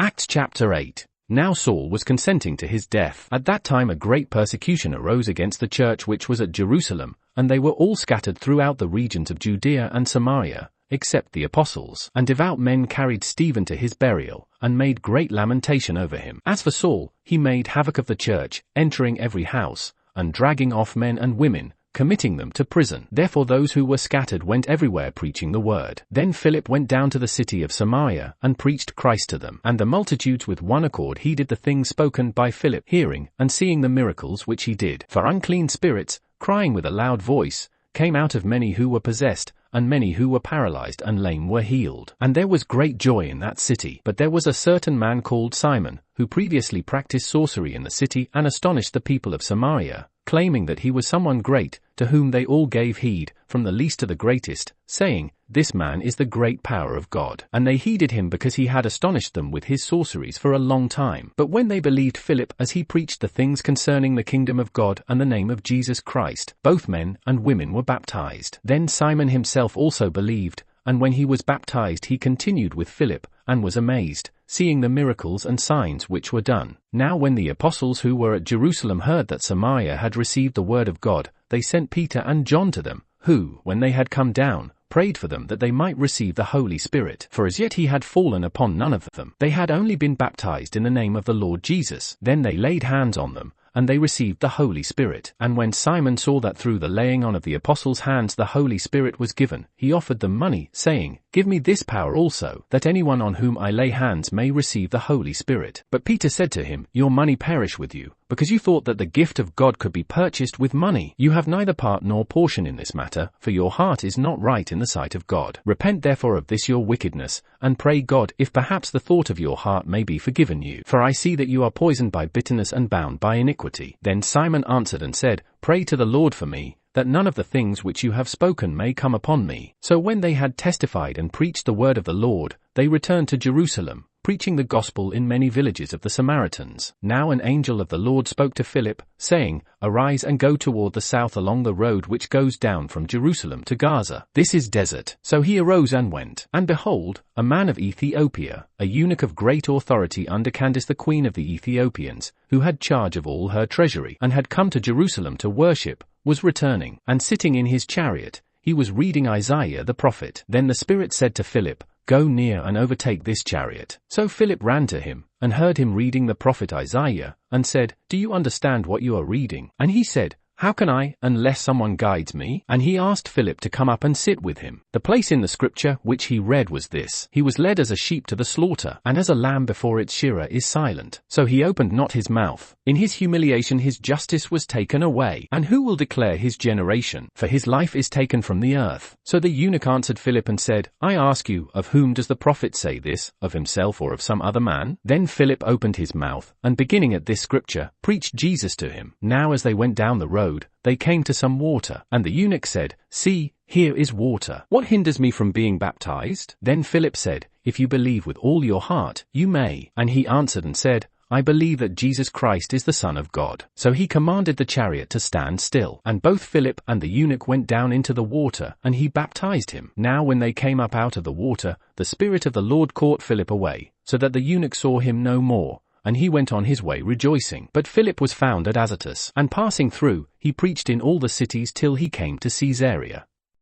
Acts chapter 8. Now Saul was consenting to his death. At that time a great persecution arose against the church which was at Jerusalem, and they were all scattered throughout the regions of Judea and Samaria, except the apostles. And devout men carried Stephen to his burial, and made great lamentation over him. As for Saul, he made havoc of the church, entering every house, and dragging off men and women, committing them to prison. Therefore those who were scattered went everywhere preaching the word. Then Philip went down to the city of Samaria, and preached Christ to them. And the multitudes with one accord heeded the things spoken by Philip, hearing, and seeing the miracles which he did. For unclean spirits, crying with a loud voice, came out of many who were possessed, and many who were paralyzed and lame were healed. And there was great joy in that city. But there was a certain man called Simon, who previously practiced sorcery in the city, and astonished the people of Samaria, claiming that he was someone great, to whom they all gave heed, from the least to the greatest, saying, "This man is the great power of God." And they heeded him because he had astonished them with his sorceries for a long time. But when they believed Philip as he preached the things concerning the kingdom of God and the name of Jesus Christ, both men and women were baptized. Then Simon himself also believed, and when he was baptized he continued with Philip, and was amazed, seeing the miracles and signs which were done. Now when the apostles who were at Jerusalem heard that Samaria had received the word of God, they sent Peter and John to them, who, when they had come down, prayed for them that they might receive the Holy Spirit. For as yet he had fallen upon none of them. They had only been baptized in the name of the Lord Jesus. Then they laid hands on them, and they received the Holy Spirit. And when Simon saw that through the laying on of the apostles' hands the Holy Spirit was given, he offered them money, saying, "Give me this power also, that anyone on whom I lay hands may receive the Holy Spirit." But Peter said to him, "Your money perish with you, because you thought that the gift of God could be purchased with money. You have neither part nor portion in this matter, for your heart is not right in the sight of God. Repent therefore of this your wickedness, and pray God, if perhaps the thought of your heart may be forgiven you. For I see that you are poisoned by bitterness and bound by iniquity." Then Simon answered and said, "Pray to the Lord for me, that none of the things which you have spoken may come upon me." So when they had testified and preached the word of the Lord, they returned to Jerusalem, preaching the gospel in many villages of the Samaritans. Now an angel of the Lord spoke to Philip, saying, "Arise and go toward the south along the road which goes down from Jerusalem to Gaza. This is desert." So he arose and went. And behold, a man of Ethiopia, a eunuch of great authority under Candace the queen of the Ethiopians, who had charge of all her treasury, and had come to Jerusalem to worship, was returning, and sitting in his chariot, he was reading Isaiah the prophet. Then the Spirit said to Philip, "Go near and overtake this chariot." So Philip ran to him, and heard him reading the prophet Isaiah, and said, "Do you understand what you are reading?" And he said, "How can I, unless someone guides me?" And he asked Philip to come up and sit with him. The place in the scripture which he read was this: "He was led as a sheep to the slaughter, and as a lamb before its shearer is silent, so he opened not his mouth. In his humiliation his justice was taken away. And who will declare his generation? For his life is taken from the earth." So the eunuch answered Philip and said, "I ask you, of whom does the prophet say this, of himself or of some other man?" Then Philip opened his mouth, and beginning at this scripture, preached Jesus to him. Now as they went down the road, they came to some water, and the eunuch said, "See, here is water. What hinders me from being baptized?" Then Philip said, "If you believe with all your heart, you may." And he answered and said, "I believe that Jesus Christ is the Son of God." So he commanded the chariot to stand still. And both Philip and the eunuch went down into the water, and he baptized him. Now when they came up out of the water, the Spirit of the Lord caught Philip away, so that the eunuch saw him no more, and he went on his way rejoicing. But Philip was found at Azotus, and passing through, he preached in all the cities till he came to Caesarea.